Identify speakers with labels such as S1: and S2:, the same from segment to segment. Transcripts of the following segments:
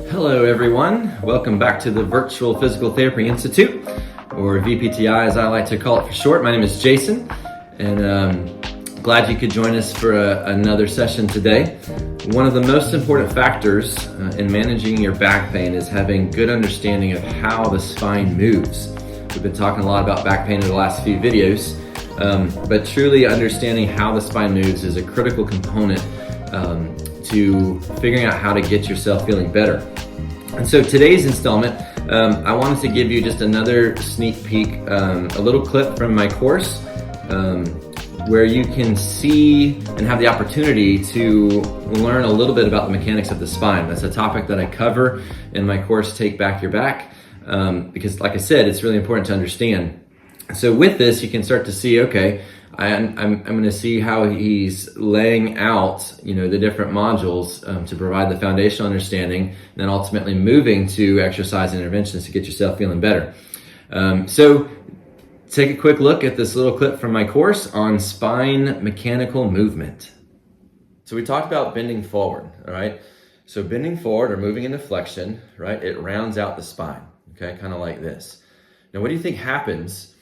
S1: Hello everyone, welcome back to the Virtual Physical Therapy Institute, or VPTI as I like to call it for short. My name is Jason, and glad you could join us for another session today. One of the most important factors in managing your back pain is having good understanding of how the spine moves. We've been talking a lot about back pain in the last few videos, but truly understanding how the spine moves is a critical component to figuring out how to get yourself feeling better. And so today's installment, I wanted to give you just another sneak peek, a little clip from my course where you can see and have the opportunity to learn a little bit about the mechanics of the spine. That's a topic that I cover in my course, Take Back Your Back, because like I said, it's really important to understand. So with this, you can start to see, okay, I'm going to see how he's laying out, the different modules to provide the foundational understanding, and then ultimately moving to exercise interventions to get yourself feeling better. So take a quick look at this little clip from my course on spine mechanical movement. So we talked about bending forward, all right? So bending forward or moving into flexion, right? It rounds out the spine, okay? Kind of like this. Now, what do you think happens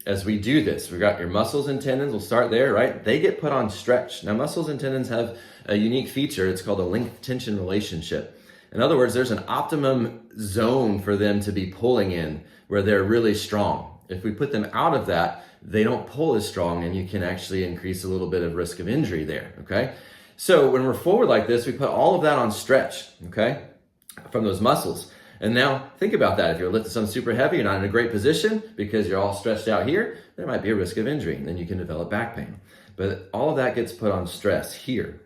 S1: as we do this? We've got your muscles and tendons, we'll start there, right? They get put on stretch. Now, muscles and tendons have a unique feature. It's called a length-tension relationship. In other words, there's an optimum zone for them to be pulling in where they're really strong. If we put them out of that, they don't pull as strong, and you can actually increase a little bit of risk of injury there, okay? So when we're forward like this, we put all of that on stretch, okay, from those muscles. And now think about that. If you're lifting something super heavy, you're not in a great position because you're all stretched out here, there might be a risk of injury, and then you can develop back pain. But all of that gets put on stress here,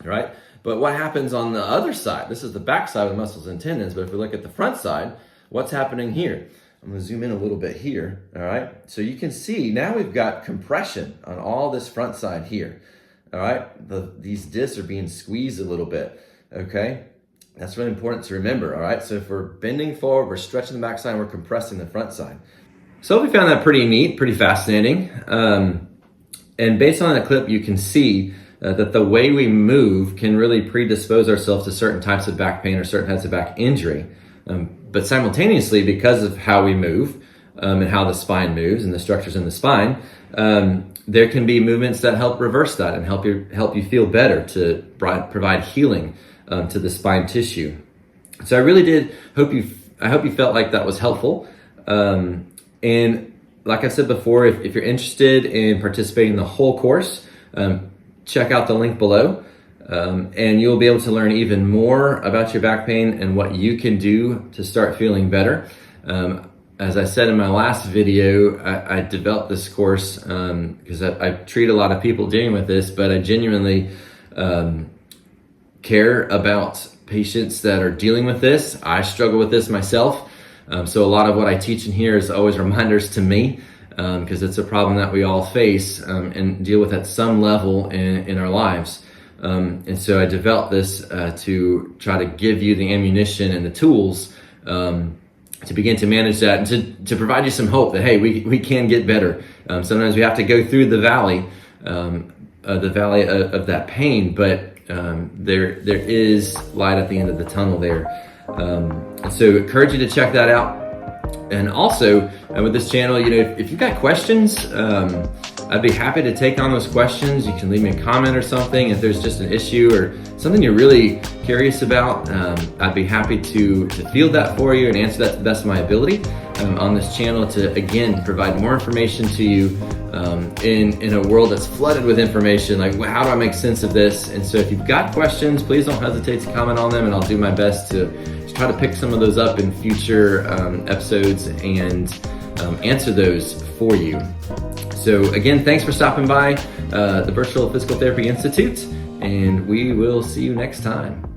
S1: all right? But what happens on the other side? This is the back side of the muscles and tendons, but if we look at the front side, what's happening here? I'm gonna zoom in a little bit here, all right? So you can see now we've got compression on all this front side here, all right? These discs are being squeezed a little bit, okay? That's really important to remember, all right? So if we're bending forward, we're stretching the back side, we're compressing the front side. So we found that pretty neat, pretty fascinating. And based on that clip, you can see that the way we move can really predispose ourselves to certain types of back pain or certain types of back injury. But simultaneously, because of how we move and how the spine moves and the structures in the spine, there can be movements that help reverse that and help you feel better to provide healing to the spine tissue. So I really did hope you felt like that was helpful. And like I said before, if you're interested in participating in the whole course, check out the link below. And you'll be able to learn even more about your back pain and what you can do to start feeling better. As I said in my last video, I developed this course because I treat a lot of people dealing with this, but I genuinely care about patients that are dealing with this. I struggle with this myself. So a lot of what I teach in here is always reminders to me because it's a problem that we all face and deal with at some level in our lives. And so I developed this to try to give you the ammunition and the tools to begin to manage that and to provide you some hope that, hey, we can get better. Sometimes we have to go through the valley of that pain, but there is light at the end of the tunnel there. And so I encourage you to check that out. And also with this channel, if you've got questions, I'd be happy to take on those questions. You can leave me a comment or something. If there's just an issue or something you're really curious about, I'd be happy to field that for you and answer that to the best of my ability on this channel to, again, provide more information to you in a world that's flooded with information. Like, how do I make sense of this? And so if you've got questions, please don't hesitate to comment on them, and I'll do my best to try to pick some of those up in future episodes and answer those for you. So again, thanks for stopping by the Virtual Physical Therapy Institute, and we will see you next time.